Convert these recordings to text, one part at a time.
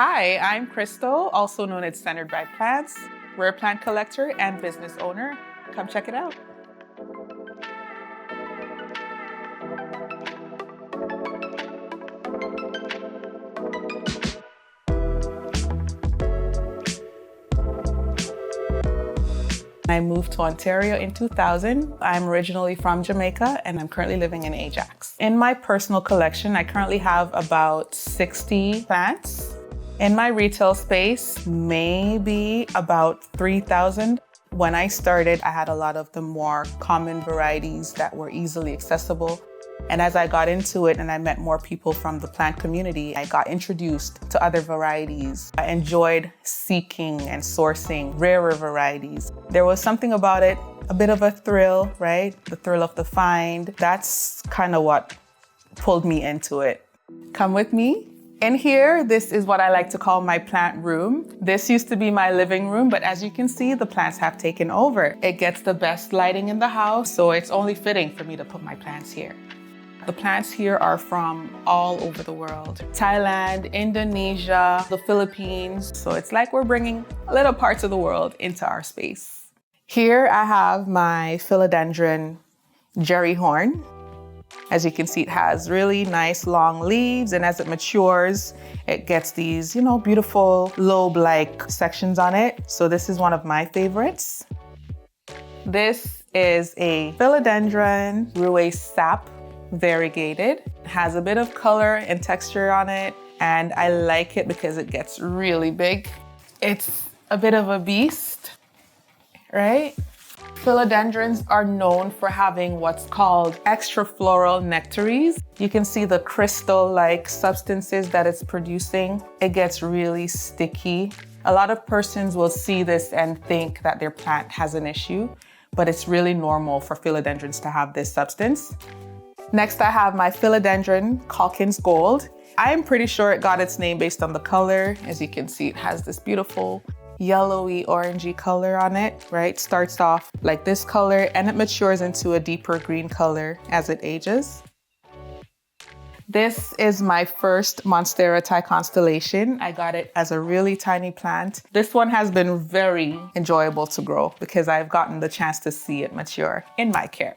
Hi, I'm Christal, also known as Centered by Plants. We're a plant collector and business owner. Come check it out. I moved to Ontario in 2000. I'm originally from Jamaica and I'm currently living in Ajax. In my personal collection, I currently have about 60 plants. In my retail space, maybe about 3,000. When I started, I had a lot of the more common varieties that were easily accessible. And as I got into it and I met more people from the plant community, I got introduced to other varieties. I enjoyed seeking and sourcing rarer varieties. There was something about it, a bit of a thrill, right? The thrill of the find. That's kind of what pulled me into it. Come with me. In here, this is what I like to call my plant room. This used to be my living room, but as you can see, the plants have taken over. It gets the best lighting in the house, so it's only fitting for me to put my plants here. The plants here are from all over the world. Thailand, Indonesia, the Philippines. So it's like we're bringing little parts of the world into our space. Here I have my Philodendron jerry horn. As you can see, it has really nice long leaves, and as it matures, it gets these, beautiful lobe-like sections on it. So this is one of my favorites. This is a Philodendron Ruaysap. Variegated. It has a bit of color and texture on it, and I like it because it gets really big. It's a bit of a beast, right? Philodendrons are known for having what's called extrafloral nectaries. You can see the crystal-like substances that it's producing. It gets really sticky. A lot of persons will see this and think that their plant has an issue, but it's really normal for philodendrons to have this substance. Next, I have my Philodendron Calkins Gold. I am pretty sure it got its name based on the color. As you can see, it has this beautiful yellowy, orangey color on it, right? Starts off like this color and it matures into a deeper green color as it ages. This is my first Monstera Constellation. I got it as a really tiny plant. This one has been very enjoyable to grow because I've gotten the chance to see it mature in my care.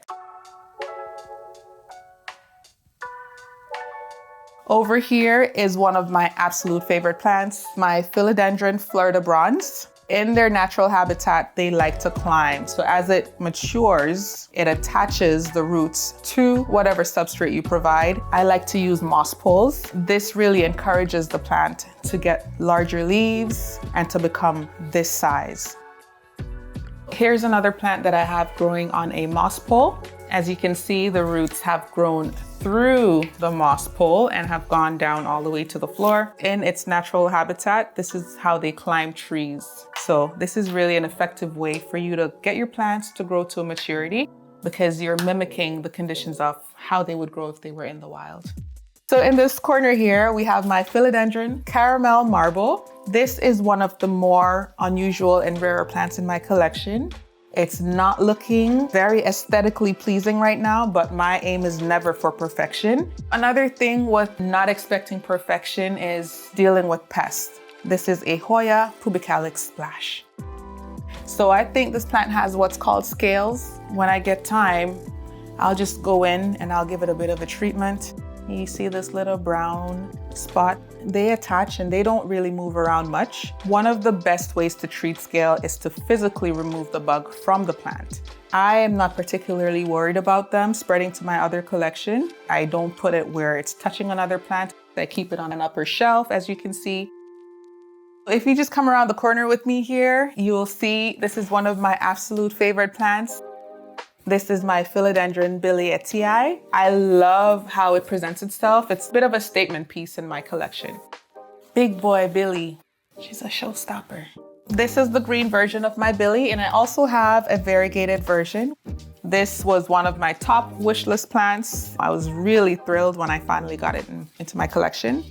Over here is one of my absolute favorite plants, my Philodendron Fleur de Bronze. In their natural habitat, they like to climb. So as it matures, it attaches the roots to whatever substrate you provide. I like to use moss poles. This really encourages the plant to get larger leaves and to become this size. Here's another plant that I have growing on a moss pole. As you can see, the roots have grown through the moss pole and have gone down all the way to the floor. In its natural habitat, this is how they climb trees. So this is really an effective way for you to get your plants to grow to a maturity because you're mimicking the conditions of how they would grow if they were in the wild. So in this corner here, we have my Philodendron Caramel Marble. This is one of the more unusual and rarer plants in my collection. It's not looking very aesthetically pleasing right now, but my aim is never for perfection. Another thing with not expecting perfection is dealing with pests. This is a Hoya Pubicalyx splash. So I think this plant has what's called scales. When I get time, I'll just go in and I'll give it a bit of a treatment. You see this little brown spot? They attach and they don't really move around much. One of the best ways to treat scale is to physically remove the bug from the plant. I am not particularly worried about them spreading to my other collection. I don't put it where it's touching another plant. I keep it on an upper shelf, as you can see. If you just come around the corner with me here, you'll see this is one of my absolute favorite plants. This is my Philodendron Billietiae. I love how it presents itself. It's a bit of a statement piece in my collection. Big boy Billy, she's a showstopper. This is the green version of my Billy, and I also have a variegated version. This was one of my top wish list plants. I was really thrilled when I finally got it into my collection.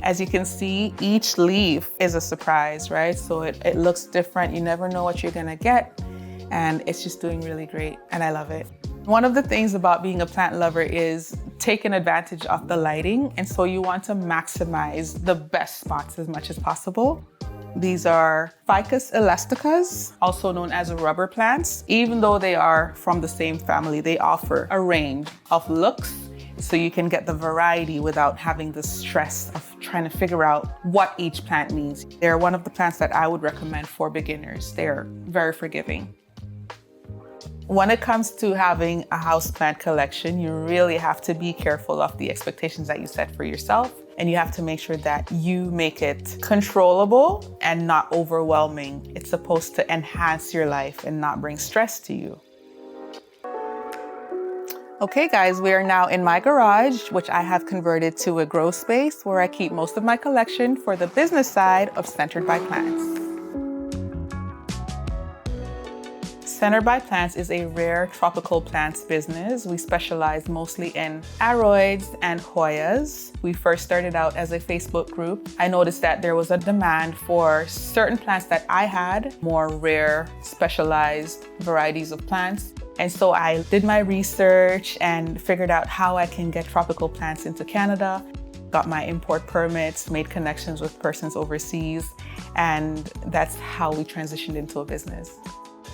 As you can see, each leaf is a surprise, right? So it looks different. You never know what you're gonna get. And it's just doing really great and I love it. One of the things about being a plant lover is taken advantage of the lighting, and so you want to maximize the best spots as much as possible. These are Ficus elasticas, also known as rubber plants. Even though they are from the same family, they offer a range of looks, so you can get the variety without having the stress of trying to figure out what each plant needs. They're one of the plants that I would recommend for beginners. They're very forgiving. When it comes to having a houseplant collection, you really have to be careful of the expectations that you set for yourself, and you have to make sure that you make it controllable and not overwhelming. It's supposed to enhance your life and not bring stress to you. Okay guys, we are now in my garage, which I have converted to a grow space where I keep most of my collection for the business side of Centered by Plants. Centered by Plants is a rare tropical plants business. We specialize mostly in aroids and Hoyas. We first started out as a Facebook group. I noticed that there was a demand for certain plants that I had, more rare, specialized varieties of plants. And so I did my research and figured out how I can get tropical plants into Canada, got my import permits, made connections with persons overseas, and that's how we transitioned into a business.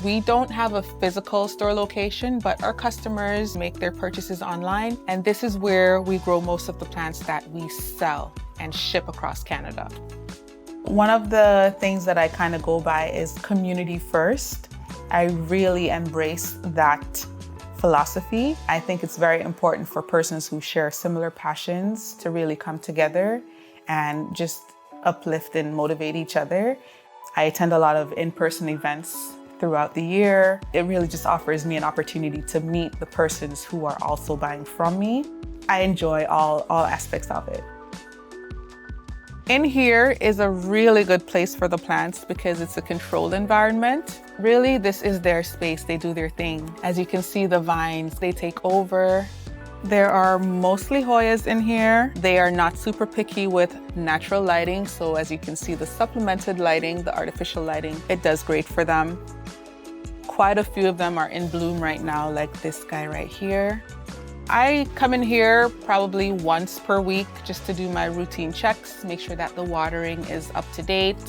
We don't have a physical store location, but our customers make their purchases online, and this is where we grow most of the plants that we sell and ship across Canada. One of the things that I kind of go by is community first. I really embrace that philosophy. I think it's very important for persons who share similar passions to really come together and just uplift and motivate each other. I attend a lot of in-person events throughout the year. It really just offers me an opportunity to meet the persons who are also buying from me. I enjoy all aspects of it. In here is a really good place for the plants because it's a controlled environment. Really, this is their space. They do their thing. As you can see, the vines, they take over. There are mostly Hoyas in here. They are not super picky with natural lighting. So as you can see, the supplemented lighting, the artificial lighting, it does great for them. Quite a few of them are in bloom right now, like this guy right here. I come in here probably once per week just to do my routine checks, make sure that the watering is up to date.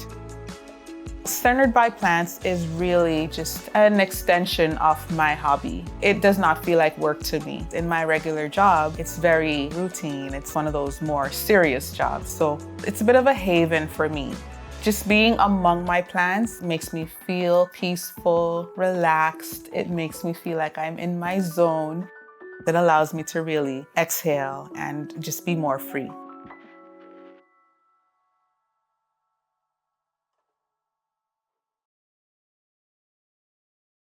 Centered by Plants is really just an extension of my hobby. It does not feel like work to me. In my regular job, it's very routine. It's one of those more serious jobs. So it's a bit of a haven for me. Just being among my plants makes me feel peaceful, relaxed. It makes me feel like I'm in my zone. That allows me to really exhale and just be more free.